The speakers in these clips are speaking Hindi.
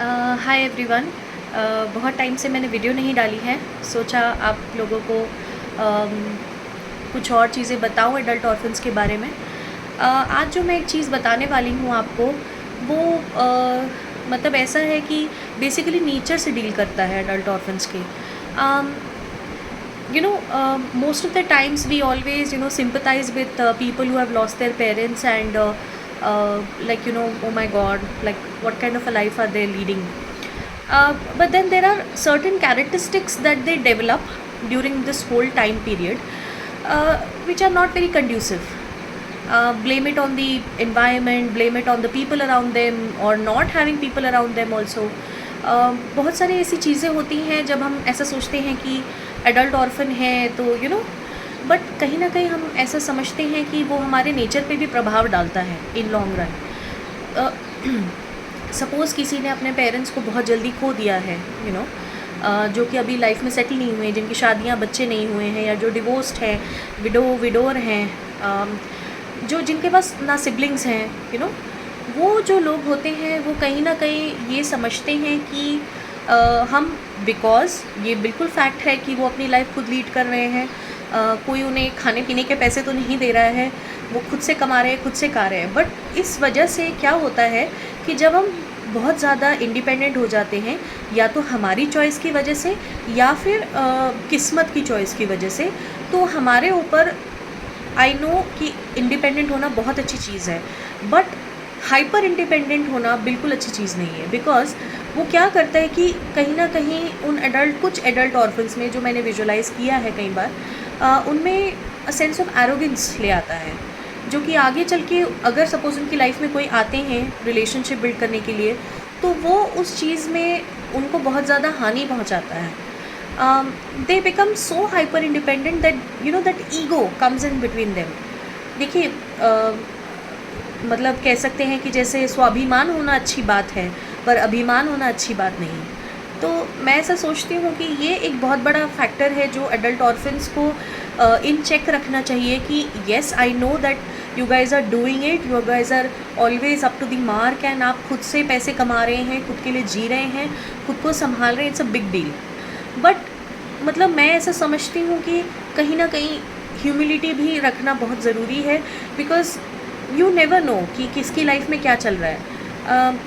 Hi everyone. बहुत टाइम से मैंने वीडियो नहीं डाली है। सोचा आप लोगों को कुछ और चीज़ें बताऊं एडल्ट ऑर्फन्स के बारे में। आज जो मैं एक चीज़ बताने वाली हूँ आपको, वो मतलब ऐसा है कि बेसिकली नेचर से डील करता है एडल्ट ऑर्फन्स के। Most of the times we always sympathize with people who have lost their parents, and oh my god, like what kind of a life are they leading. But then there are certain characteristics that they develop during this whole time period, which are not very conducive. Blame it on the environment, blame it on the people around them, or not having people around them also. बहुत सारी ऐसी चीज़ें होती हैं जब हम ऐसा सोचते हैं कि एडल्ट ऑर्फन है तो बट कहीं ना कहीं हम ऐसा समझते हैं कि वो हमारे नेचर पे भी प्रभाव डालता है इन लॉन्ग रन। सपोज़ किसी ने अपने पेरेंट्स को बहुत जल्दी खो दिया है, जो कि अभी लाइफ में सेटल नहीं हुए, जिनकी शादियां, बच्चे नहीं हुए हैं, या जो डिवोर्स्ड हैं, विडोर हैं, जो जिनके पास ना सिबलिंग्स हैं, वो जो लोग होते हैं वो कहीं ना कहीं ये समझते हैं कि हम, बिकॉज़ ये बिल्कुल फैक्ट है कि वो अपनी लाइफ खुद लीड कर रहे हैं, कोई उन्हें खाने पीने के पैसे तो नहीं दे रहा है, वो खुद से कमा रहे हैं, खुद से खा रहे हैं। बट इस वजह से क्या होता है कि जब हम बहुत ज़्यादा इंडिपेंडेंट हो जाते हैं, या तो हमारी चॉइस की वजह से या फिर किस्मत की चॉइस की वजह से, तो हमारे ऊपर, आई नो कि इंडिपेंडेंट होना बहुत अच्छी चीज़ है, बट हाइपर इंडिपेंडेंट होना बिल्कुल अच्छी चीज़ नहीं है। बिकॉज़ वो क्या करता है कि कहीं ना कहीं कुछ एडल्ट ऑर्फन्स में, जो मैंने विजुलाइज़ किया है कई बार, उनमें सेंस ऑफ एरोगेंस ले आता है, जो कि आगे चल के अगर सपोज़ उनकी लाइफ में कोई आते हैं रिलेशनशिप बिल्ड करने के लिए, तो वो उस चीज़ में उनको बहुत ज़्यादा हानि पहुंचाता है। They become so hyper independent that ego comes in between them. देखिए, मतलब कह सकते हैं कि जैसे स्वाभिमान होना अच्छी बात है, पर अभिमान होना अच्छी बात नहीं। तो मैं ऐसा सोचती हूँ कि ये एक बहुत बड़ा फैक्टर है जो एडल्ट ऑर्फन्स को इन चेक रखना चाहिए कि yes, I know that you guys are doing it, you guys are always up to the mark, and आप खुद से पैसे कमा रहे हैं, खुद के लिए जी रहे हैं, खुद को संभाल रहे हैं, it's a big deal. But मतलब मैं ऐसा समझती हूँ कि कहीं ना कहीं ह्यूमिलिटी भी रखना बहुत ज़रूरी है, बिकॉज़ यू नेवर नो कि किसकी लाइफ में क्या चल रहा है।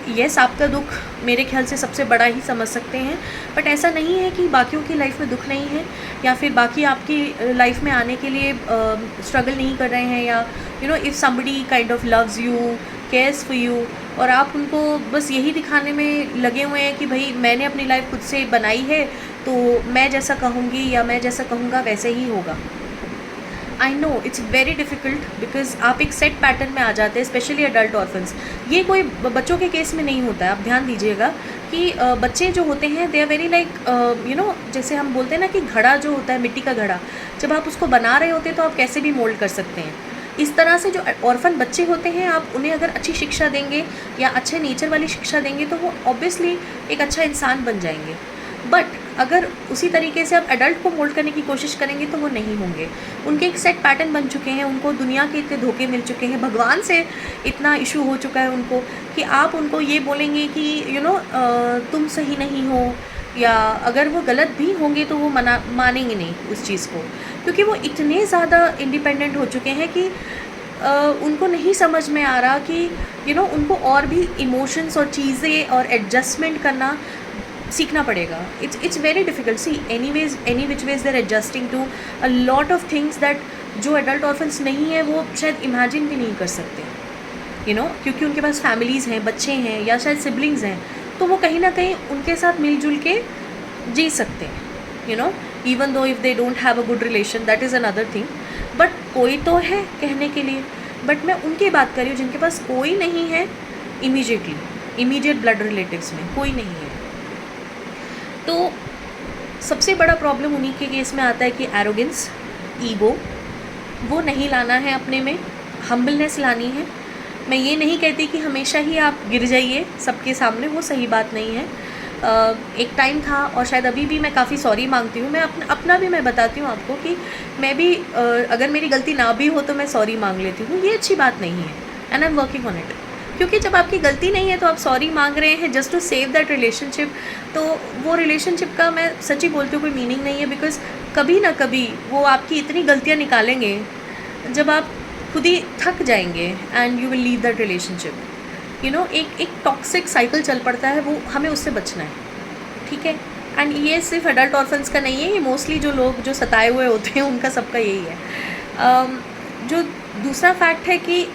येस, आपका दुख मेरे ख्याल से सबसे बड़ा ही समझ सकते हैं, बट ऐसा नहीं है कि बाकियों की लाइफ में दुख नहीं है, या फिर बाकी आपकी लाइफ में आने के लिए स्ट्रगल नहीं कर रहे हैं, या if somebody kind of loves you, cares for you, और आप उनको बस यही दिखाने में लगे हुए हैं कि भाई मैंने अपनी लाइफ खुद से बनाई है, तो मैं जैसा कहूँगी या मैं जैसा कहूँगा वैसे ही होगा। I know it's very difficult, because आप एक सेट पैटर्न में आ जाते हैं, स्पेशली एडल्ट ऑर्फन्स। ये कोई बच्चों के केस में नहीं होता है, आप ध्यान दीजिएगा कि बच्चे जो होते हैं दे आर वेरी लाइक जैसे हम बोलते हैं ना कि घड़ा जो होता है, मिट्टी का घड़ा, जब आप उसको बना रहे होते हैं तो आप कैसे भी मोल्ड कर सकते हैं। इस तरह से जो ऑर्फन बच्चे होते हैं, आप उन्हें अगर अच्छी शिक्षा देंगे या अच्छे नेचर वाली शिक्षा देंगे तो वो ऑब्वियसली एक अच्छा इंसान बन जाएंगे। बट अगर उसी तरीके से आप एडल्ट को मोल्ड करने की कोशिश करेंगे तो वो नहीं होंगे। उनके एक सेट पैटर्न बन चुके हैं, उनको दुनिया के इतने धोखे मिल चुके हैं, भगवान से इतना इशू हो चुका है उनको कि आप उनको ये बोलेंगे कि तुम सही नहीं हो, या अगर वो गलत भी होंगे तो वो मानेंगे नहीं उस चीज़ को, क्योंकि वो इतने ज़्यादा इंडिपेंडेंट हो चुके हैं कि उनको नहीं समझ में आ रहा कि उनको और भी इमोशंस और चीज़ें और एडजस्टमेंट करना सीखना पड़ेगा। It's very difficult. See any which ways there adjusting to a lot of things that जो एडल्ट ऑर्फन्स नहीं है वो शायद इमेजिन भी नहीं कर सकते, क्योंकि उनके पास फैमिलीज़ हैं, बच्चे हैं, या शायद सिबलिंग्स हैं, तो वो कहीं ना कहीं उनके साथ मिलजुल के जी सकते हैं, even though if they don't have a good relation, that is another thing. But कोई तो है कहने के लिए। बट मैं उनकी बात कर रही हूँ जिनके पास कोई नहीं है, इमीडिएट ब्लड रिलेटिव्स में कोई नहीं है। तो सबसे बड़ा प्रॉब्लम उन्हीं के केस में आता है कि एरोगेंस, ईगो, वो नहीं लाना है अपने में, हम्बलनेस लानी है। मैं ये नहीं कहती कि हमेशा ही आप गिर जाइए सबके सामने, वो सही बात नहीं है। एक टाइम था, और शायद अभी भी मैं काफ़ी सॉरी मांगती हूँ। मैं अपना भी मैं बताती हूँ आपको कि मैं भी अगर मेरी गलती ना भी हो तो मैं सॉरी मांग लेती हूँ, ये अच्छी बात नहीं है, and I am working on it. क्योंकि जब आपकी गलती नहीं है तो आप सॉरी मांग रहे हैं just to save that relationship, तो वो रिलेशनशिप का मैं सच्ची बोलती हूँ कोई मीनिंग नहीं है। बिकॉज कभी ना कभी वो आपकी इतनी गलतियाँ निकालेंगे जब आप खुद ही थक जाएंगे and you will leave that relationship. एक टॉक्सिक साइकिल चल पड़ता है, वो हमें उससे बचना है, ठीक है। एंड ये सिर्फ अडल्ट ऑर्फन्स का नहीं है, ये मोस्टली जो लोग जो सताए हुए होते हैं उनका सबका यही है। जो दूसरा फैक्ट है कि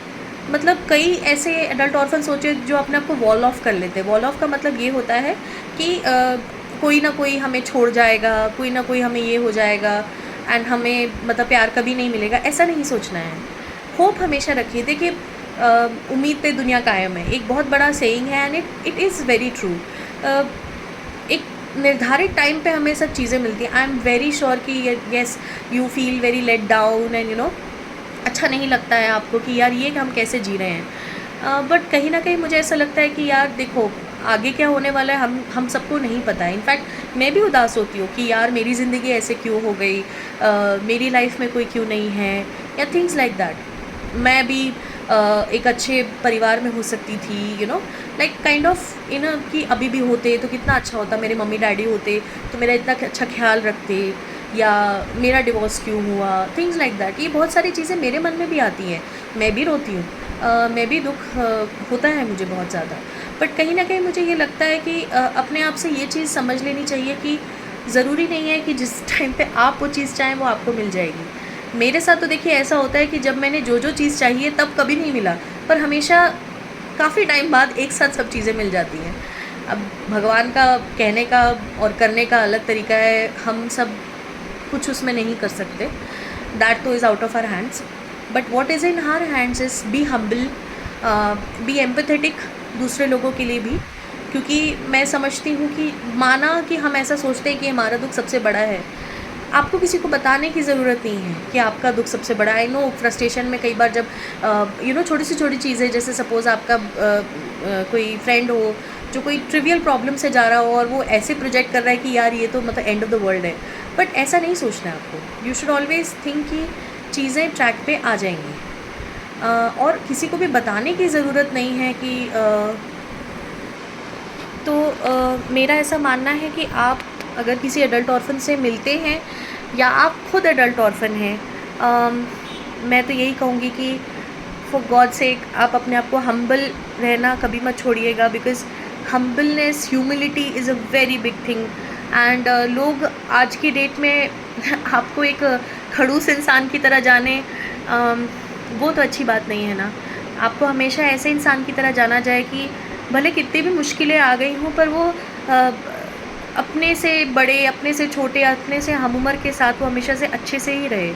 मतलब कई ऐसे एडल्ट ऑर्फन्स होते हैं जो अपने आप को वॉल ऑफ कर लेते हैं। वॉल ऑफ का मतलब ये होता है कि कोई ना कोई हमें छोड़ जाएगा, कोई ना कोई हमें ये हो जाएगा एंड हमें मतलब प्यार कभी नहीं मिलेगा, ऐसा नहीं सोचना है। होप हमेशा रखिए। देखिए उम्मीद पे दुनिया कायम है, एक बहुत बड़ा सेइंग है and it is very true. एक निर्धारित टाइम पे हमें सब चीज़ें मिलती हैं। आई एम वेरी श्योर कि yes you feel very let down and अच्छा नहीं लगता है आपको कि यार ये हम कैसे जी रहे हैं। बट कहीं ना कहीं मुझे ऐसा लगता है कि यार देखो आगे क्या होने वाला है हम सबको नहीं पता है। इनफैक्ट मैं भी उदास होती हूँ कि यार मेरी ज़िंदगी ऐसे क्यों हो गई, मेरी लाइफ में कोई क्यों नहीं है, या थिंग्स लाइक दैट। मैं भी एक अच्छे परिवार में हो सकती थी, लाइक काइंड ऑफ कि अभी भी होते तो कितना अच्छा होता, मेरे मम्मी डैडी होते तो मेरा इतना अच्छा ख्याल रखते, या मेरा डिवोर्स क्यों हुआ, थिंग्स लाइक दैट। ये बहुत सारी चीज़ें मेरे मन में भी आती हैं, मैं भी रोती हूँ, मैं भी दुख होता है मुझे बहुत ज़्यादा। बट कहीं ना कहीं मुझे ये लगता है कि अपने आप से ये चीज़ समझ लेनी चाहिए कि ज़रूरी नहीं है कि जिस टाइम पे आप वो चीज़ चाहें वो आपको मिल जाएगी। मेरे साथ तो देखिए ऐसा होता है कि जब मैंने जो चीज़ चाहिए तब कभी नहीं मिला, पर हमेशा काफ़ी टाइम बाद एक साथ सब चीज़ें मिल जाती हैं। अब भगवान का कहने का और करने का अलग तरीका है, हम सब कुछ उसमें नहीं कर सकते, दैट तो is out of our hands. But what is in our hands is be humble, be empathetic दूसरे लोगों के लिए भी। क्योंकि मैं समझती हूँ कि माना कि हम ऐसा सोचते हैं कि हमारा दुख सबसे बड़ा है, आपको किसी को बताने की ज़रूरत नहीं है कि आपका दुख सबसे बड़ा है। आई नो फ्रस्ट्रेशन में कई बार जब छोटी से छोटी चीज़ें, जैसे सपोज़ आपका कोई फ्रेंड हो जो कोई ट्रिवियल प्रॉब्लम से जा रहा हो और वो ऐसे प्रोजेक्ट कर रहा है कि यार ये तो मतलब एंड ऑफ द वर्ल्ड है, बट ऐसा नहीं सोचना है आपको। यू शुड ऑलवेज थिंक कि चीज़ें ट्रैक पे आ जाएंगी, और किसी को भी बताने की ज़रूरत नहीं है कि मेरा ऐसा मानना है कि आप अगर किसी एडल्ट ऑर्फन से मिलते हैं या आप खुद एडल्ट ऑर्फन हैं, मैं तो यही कहूँगी कि फॉर गॉड सेक आप अपने आप को हम्बल रहना कभी मत छोड़िएगा। Because humbleness, humility is a very big thing. And लोग आज की डेट में आपको एक खड़ूस इंसान की तरह जाने, वो तो अच्छी बात नहीं है ना। आपको हमेशा ऐसे इंसान की तरह जाना जाए कि भले कितनी भी मुश्किलें आ गई हों, पर वो अपने से बड़े, अपने से छोटे, अपने से हम उम्र के साथ वो हमेशा से अच्छे से ही रहे।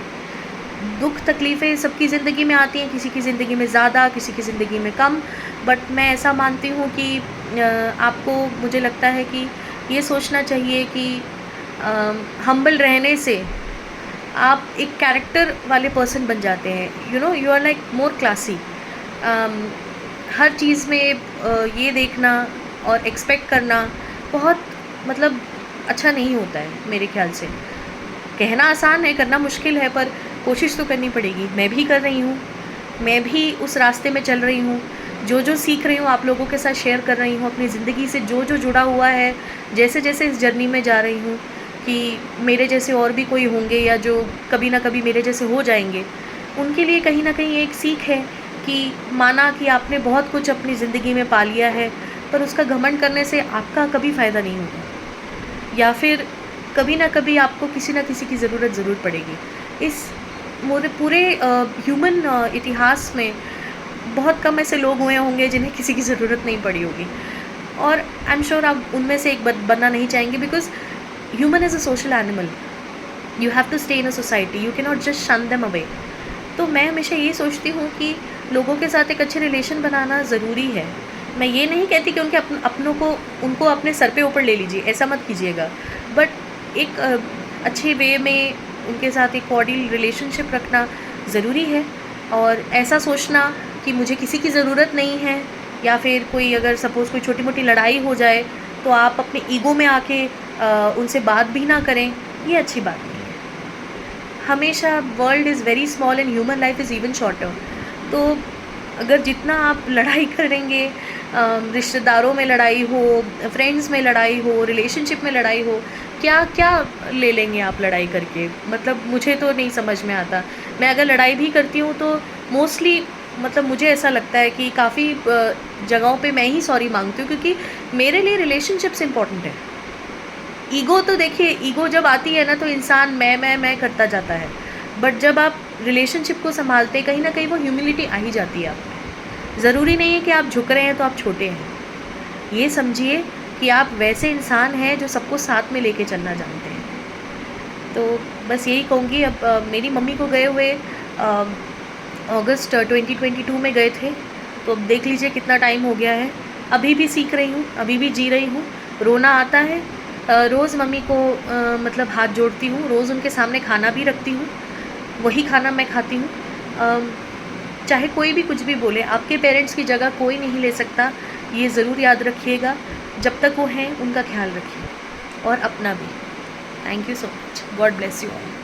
दुख तकलीफ़ें सबकी ज़िंदगी में आती हैं, किसी की ज़िंदगी में ज़्यादा, किसी की ज़िंदगी में कम। बट मैं ऐसा मानती हूँ कि आपको, मुझे लगता है कि ये सोचना चाहिए कि हम्बल रहने से आप एक कैरेक्टर वाले पर्सन बन जाते हैं। You are like more classy. हर चीज़ में ये देखना और एक्सपेक्ट करना बहुत मतलब अच्छा नहीं होता है मेरे ख्याल से। कहना आसान है, करना मुश्किल है, पर कोशिश तो करनी पड़ेगी। मैं भी कर रही हूँ, मैं भी उस रास्ते में चल रही हूँ। जो सीख रही हूँ आप लोगों के साथ शेयर कर रही हूँ, अपनी ज़िंदगी से जो जुड़ा हुआ है, जैसे जैसे इस जर्नी में जा रही हूँ कि मेरे जैसे और भी कोई होंगे या जो कभी ना कभी मेरे जैसे हो जाएंगे, उनके लिए कहीं ना कहीं एक सीख है कि माना कि आपने बहुत कुछ अपनी ज़िंदगी में पा लिया है, पर उसका घमंड करने से आपका कभी फ़ायदा नहीं होगा, या फिर कभी ना कभी आपको किसी ना किसी की ज़रूरत ज़रूर पड़ेगी। इस पूरे ह्यूमन इतिहास में बहुत कम ऐसे लोग हुए होंगे जिन्हें किसी की ज़रूरत नहीं पड़ी होगी, और आई एम श्योर आप उनमें से एक बनना नहीं चाहेंगे। Because human is a social animal, you have to stay in a society, you can not just shun them away. तो मैं हमेशा ये सोचती हूँ कि लोगों के साथ एक अच्छे रिलेशन बनाना ज़रूरी है। मैं ये नहीं कहती कि उनके अपनों को उनको अपने सर पे ऊपर ले लीजिए, ऐसा मत कीजिएगा, बट एक अच्छे वे में उनके साथ एक कॉर्डियल रिलेशनशिप रखना ज़रूरी है। और ऐसा सोचना कि मुझे किसी की ज़रूरत नहीं है, या फिर कोई अगर सपोज़ कोई छोटी मोटी लड़ाई हो जाए तो आप अपने ईगो में आके उनसे बात भी ना करें, ये अच्छी बात नहीं है। हमेशा world is very small and human life is even shorter. तो अगर जितना आप लड़ाई करेंगे, रिश्तेदारों में लड़ाई हो, फ्रेंड्स में लड़ाई हो, रिलेशनशिप में लड़ाई हो, क्या क्या ले लेंगे आप लड़ाई करके? मतलब मुझे तो नहीं समझ में आता। मैं अगर लड़ाई भी करती हूँ तो मोस्टली मतलब मुझे ऐसा लगता है कि काफ़ी जगहों पे मैं ही सॉरी माँगती हूँ, क्योंकि मेरे लिए रिलेशनशिप्स इम्पॉर्टेंट है। ईगो तो देखिए, ईगो जब आती है ना तो इंसान मैं करता जाता है। बट जब आप रिलेशनशिप को सँभालते हैं, कहीं न कहीं वो ह्यूमिलिटी आ ही जाती है आप में। ज़रूरी नहीं है कि आप झुक रहे हैं तो आप छोटे हैं। ये समझिए कि आप वैसे इंसान हैं जो सबको साथ में लेके चलना जानते हैं। तो बस यही कहूँगी। अब मेरी मम्मी को गए हुए अगस्त 2022 में गए थे, तो अब देख लीजिए कितना टाइम हो गया है। अभी भी सीख रही हूँ, अभी भी जी रही हूँ। रोना आता है। रोज़ मम्मी को मतलब हाथ जोड़ती हूँ, रोज़ उनके सामने खाना भी रखती हूँ, वही खाना मैं खाती हूँ। चाहे कोई भी कुछ भी बोले, आपके पेरेंट्स की जगह कोई नहीं ले सकता, ये ज़रूर याद रखिएगा। जब तक वो हैं, उनका ख़्याल रखिए और अपना भी। Thank you so much. God bless you all.